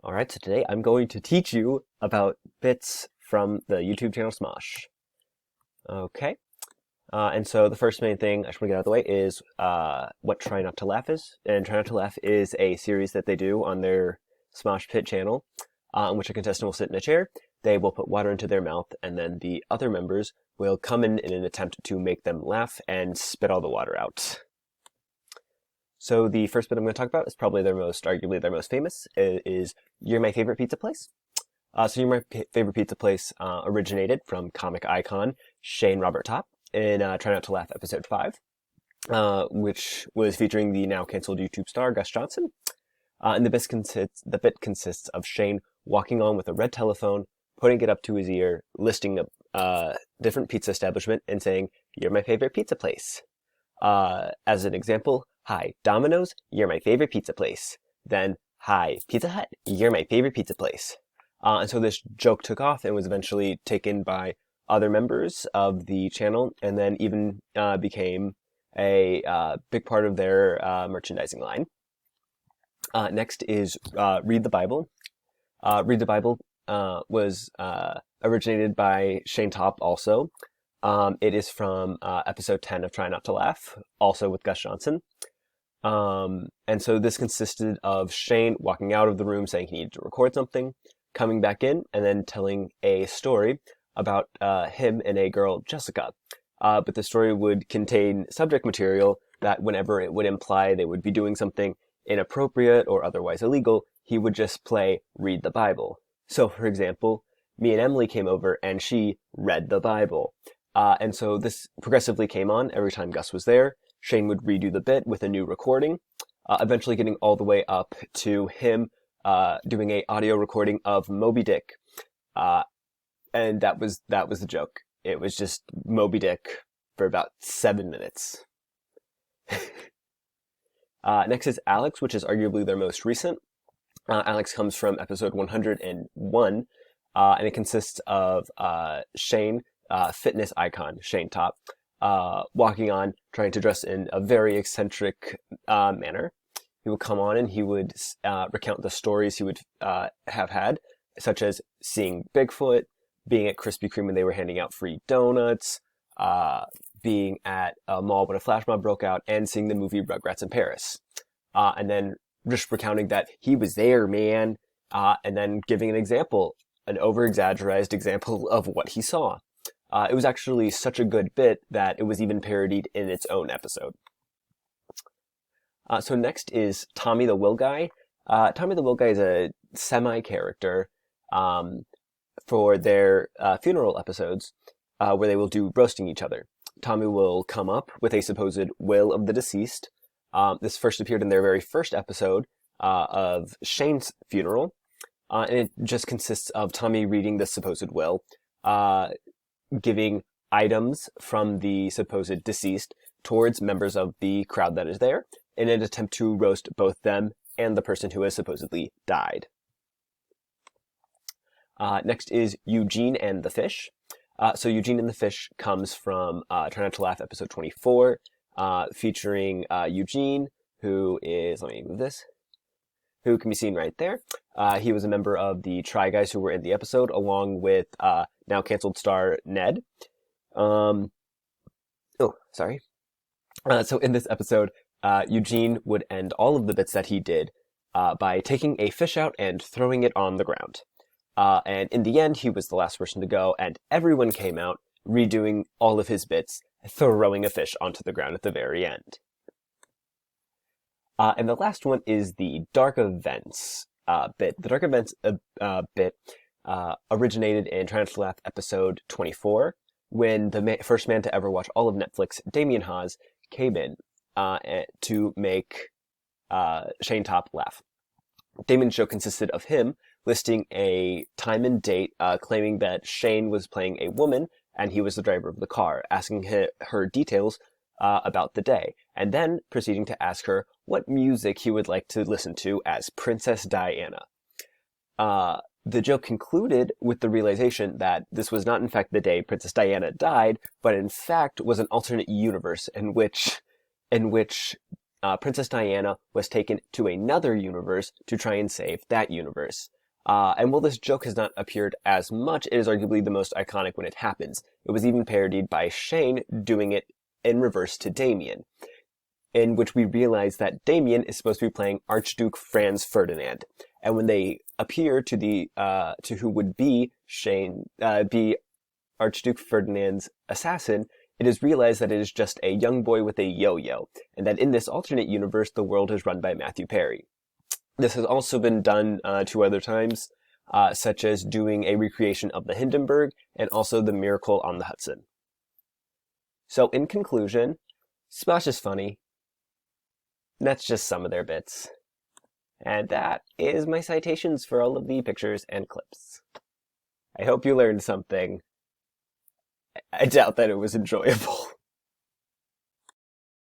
Alright, so today I'm going to teach you about bits from the YouTube channel Smosh. Okay, and so the first main thing I just want to get out of the way is what Try Not to Laugh is. And Try Not to Laugh is a series that they do on their Smosh Pit channel, in which a contestant will sit in a chair, they will put water into their mouth, and then the other members will come in an attempt to make them laugh and spit all the water out. So the first bit I'm going to talk about is probably arguably their most famous, is You're My Favorite Pizza Place. So You're My Favorite Pizza Place originated from comic icon Shane Robert Topp in Try Not to Laugh episode 5, which was featuring the now canceled YouTube star Gus Johnson. And the bit consists of Shane walking on with a red telephone, putting it up to his ear, listing a different pizza establishment and saying, "You're my favorite pizza place." As an example, "Hi, Domino's, you're my favorite pizza place." Then, "Hi, Pizza Hut, you're my favorite pizza place." And so this joke took off and was eventually taken by other members of the channel, and then even became a big part of their merchandising line. Next is Read the Bible. Read the Bible was originated by Shane Topp also. It is from episode 10 of Try Not to Laugh, also with Gus Johnson. And so this consisted of Shane walking out of the room saying he needed to record something, coming back in, and then telling a story about him and a girl, Jessica. But the story would contain subject material that whenever it would imply they would be doing something inappropriate or otherwise illegal, he would just play Read the Bible. So, for example, me and Emily came over and she read the Bible. And so this progressively came on every time Gus was there. Shane would redo the bit with a new recording, eventually getting all the way up to him doing a audio recording of Moby Dick. And that was the joke. It was just Moby Dick for about 7 minutes. Next is Alex, which is arguably their most recent. Alex comes from episode 101, and it consists of Shane, fitness icon Shane Topp, walking on, trying to dress in a very eccentric manner. He would come on and he would recount the stories he would have had, such as seeing Bigfoot, being at Krispy Kreme when they were handing out free donuts, being at a mall when a flash mob broke out, and seeing the movie Rugrats in Paris. And then just recounting that he was there, man, and then giving an example, an over-exaggerated example of what he saw. It was actually such a good bit that it was even parodied in its own episode. So next is Tommy the Will Guy. Tommy the Will Guy is a semi-character for their funeral episodes, where they will do roasting each other. Tommy will come up with a supposed will of the deceased. This first appeared in their very first episode of Shane's funeral, and it just consists of Tommy reading the supposed will, giving items from the supposed deceased towards members of the crowd that is there in an attempt to roast both them and the person who has supposedly died. Next is Eugene and the Fish. So Eugene and the Fish comes from Try Not to Laugh episode 24, featuring Eugene, who is, let me move this, who can be seen right there. He was a member of the Try Guys who were in the episode, along with now canceled star Ned. So in this episode, Eugene would end all of the bits that he did by taking a fish out and throwing it on the ground. And in the end, he was the last person to go, and everyone came out, redoing all of his bits, throwing a fish onto the ground at the very end. And the last one is the Dark Events bit. The Dark Events bit originated in Try Not to Laugh episode 24, when the first man to ever watch all of Netflix, Damien Haas, came in to make Shane Topp laugh. Damien's show consisted of him listing a time and date, claiming that Shane was playing a woman and he was the driver of the car, asking her details about the day, and then proceeding to ask her what music he would like to listen to as Princess Diana. The joke concluded with the realization that this was not in fact the day Princess Diana died, but in fact was an alternate universe in which Princess Diana was taken to another universe to try and save that universe. And while this joke has not appeared as much, it is arguably the most iconic when it happens. It was even parodied by Shane doing it in reverse to Damien, in which we realize that Damien is supposed to be playing Archduke Franz Ferdinand. And when they appear to who would be be Archduke Ferdinand's assassin, it is realized that it is just a young boy with a yo-yo, and that in this alternate universe, the world is run by Matthew Perry. This has also been done 2 other times, such as doing a recreation of the Hindenburg and also the Miracle on the Hudson. So in conclusion, Smosh is funny. That's just some of their bits. And that is my citations for all of the pictures and clips. I hope you learned something. I doubt that it was enjoyable.